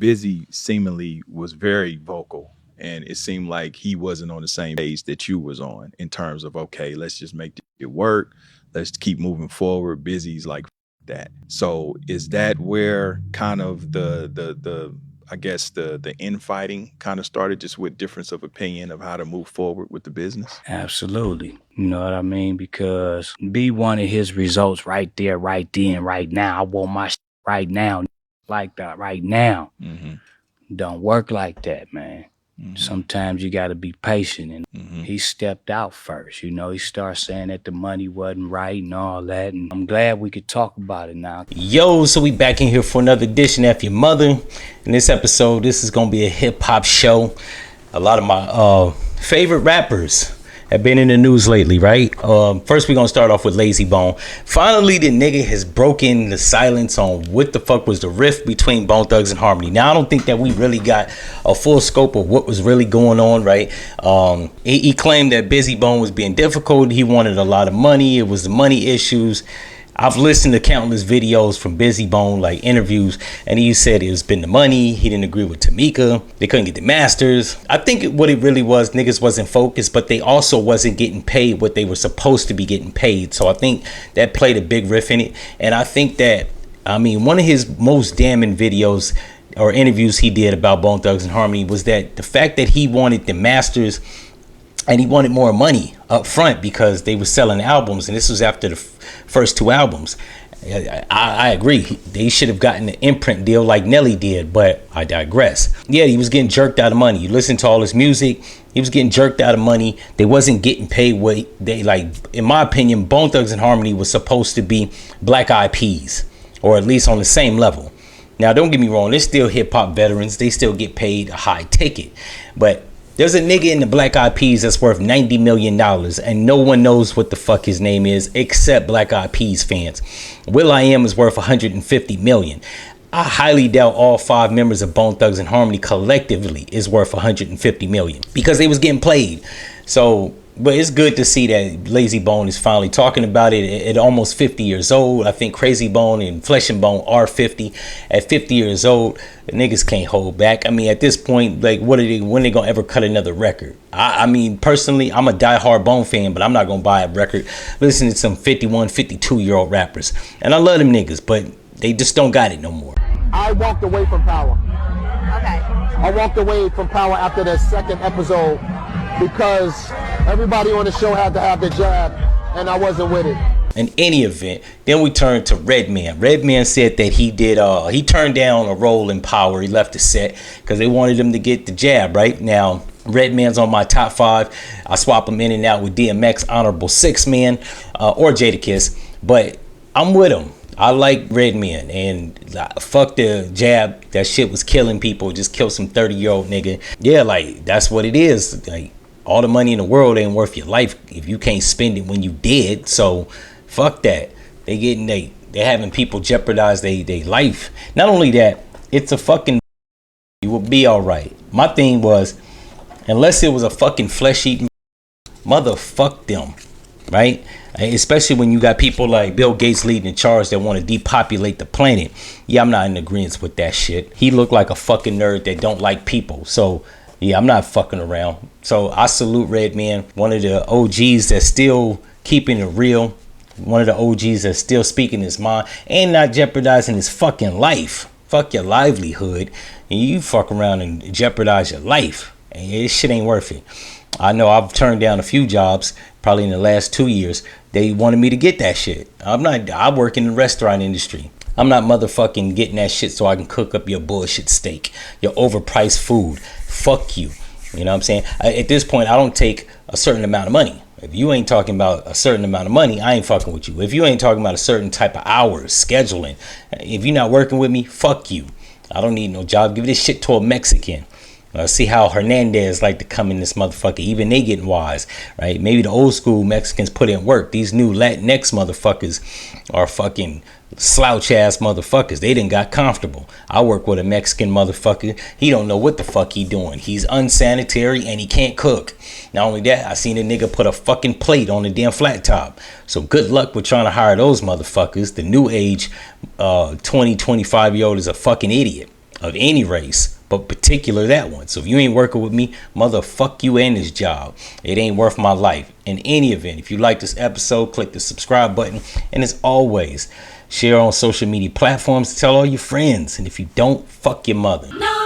Bizzy seemingly was very vocal, and it seemed like he wasn't on the same page that you was on in terms of, okay, let's just make it work. Let's keep moving forward. Bizzy's like that. So is that where kind of the I guess the infighting kind of started, just with difference of opinion of how to move forward with the business? Absolutely. You know what I mean? Because B wanted his results right there, right then, right now. I want my right now, like that, right now. Mm-hmm. Don't work like that, man. Mm-hmm. Sometimes you got to be patient. And Mm-hmm. he stepped out first. You know, he started saying that the money wasn't right and all that. And I'm glad we could talk about it now. Yo, so we back in here for another edition of F-ya-Motha. In this episode, this is going to be a hip-hop show. A lot of my favorite rappers have been in the news lately, right? First, we're going to start off with Layzie Bone. Finally, the nigga has broken the silence on what the fuck was the riff between Bone Thugs and Harmony. Now, I don't think that we really got a full scope of what was really going on, right? He claimed that Bizzy Bone was being difficult. He wanted a lot of money. It was the money issues. I've listened to countless videos from Bizzy Bone, like interviews, and he said it's been the money. He didn't agree with Tamika. They couldn't get the masters. I think what it really was, niggas wasn't focused, but they also wasn't getting paid what they were supposed to be getting paid. So I think that played a big riff in it. And I think that, I mean, one of his most damning videos or interviews he did about Bone Thugs and Harmony was that the fact that he wanted the masters and he wanted more money up front because they were selling albums, and this was after the first two albums. I agree. They should have gotten an imprint deal like Nelly did, but I digress. Yeah, he was getting jerked out of money. You listen to all his music, he was getting jerked out of money. They wasn't getting paid what they, like, in my opinion, Bone Thugs and Harmony was supposed to be Black Eyed Peas, or at least on the same level. Now, don't get me wrong, they're still hip-hop veterans. They still get paid a high ticket, but there's a nigga in the Black Eyed Peas that's worth $90 million, and no one knows what the fuck his name is except Black Eyed Peas fans. will.i.am is worth $150 million. I highly doubt all 5 members of Bone Thugs and Harmony collectively is worth $150 million because they was getting played. So, but it's good to see that Layzie Bone is finally talking about it at almost 50 years old. I think Crazy Bone and Flesh and Bone are 50. At 50 years old, the niggas can't hold back. I mean, at this point, like, when they gonna ever cut another record? I mean, personally, I'm a diehard Bone fan, but I'm not gonna buy a record. Listen to some 51, 52-year-old rappers. And I love them niggas, but they just don't got it no more. I walked away from Power. Okay. I walked away from Power after the second episode because everybody on the show had to have the jab, and I wasn't with it. In any event, then we turn to Redman. Redman said that he turned down a role in Power. He left the set because they wanted him to get the jab, right? Now, Redman's on my top 5. I swap him in and out with DMX, Honorable 6 Man, or Jadakiss, but I'm with him. I like Redman, and fuck the jab. That shit was killing people. Just kill some 30-year-old nigga. Yeah, like, that's what it is. Like, all the money in the world ain't worth your life if you can't spend it when you dead. So fuck that. They having people jeopardize they life. Not only that, it's a fucking, you will be all right. My thing was, unless it was a fucking flesh eating, motherfuck them, right? Especially when you got people like Bill Gates leading the charge that want to depopulate the planet. Yeah, I'm not in agreement with that shit. He looked like a fucking nerd that don't like people. So yeah, I'm not fucking around. So I salute Redman, one of the OGs that's still keeping it real. One of the OGs that's still speaking his mind and not jeopardizing his fucking life. Fuck your livelihood. And you fuck around and jeopardize your life. And this shit ain't worth it. I know I've turned down a few jobs probably in the last 2 years. They wanted me to get that shit. I work in the restaurant industry. I'm not motherfucking getting that shit so I can cook up your bullshit steak, your overpriced food. Fuck you. You know what I'm saying? At this point, I don't take a certain amount of money. If you ain't talking about a certain amount of money, I ain't fucking with you. If you ain't talking about a certain type of hours, scheduling, if you're not working with me, fuck you. I don't need no job. Give this shit to a Mexican. See how Hernandez like to come in this motherfucker. Even they getting wise, right? Maybe the old school Mexicans put in work. These new Latinx motherfuckers are fucking slouch ass motherfuckers. They done got comfortable. I work with a Mexican motherfucker. He don't know what the fuck he doing. He's unsanitary and he can't cook. Not only that, I seen a nigga put a fucking plate on the damn flat top. So good luck with trying to hire those motherfuckers. The new age 20, 25-year-old is a fucking idiot. of any race, but particular that one. So if you ain't working with me, motherfuck you and this job. It ain't worth my life. In any event, if you like this episode, click the subscribe button. And as always, share on social media platforms, tell all your friends. And if you don't, fuck your mother. No.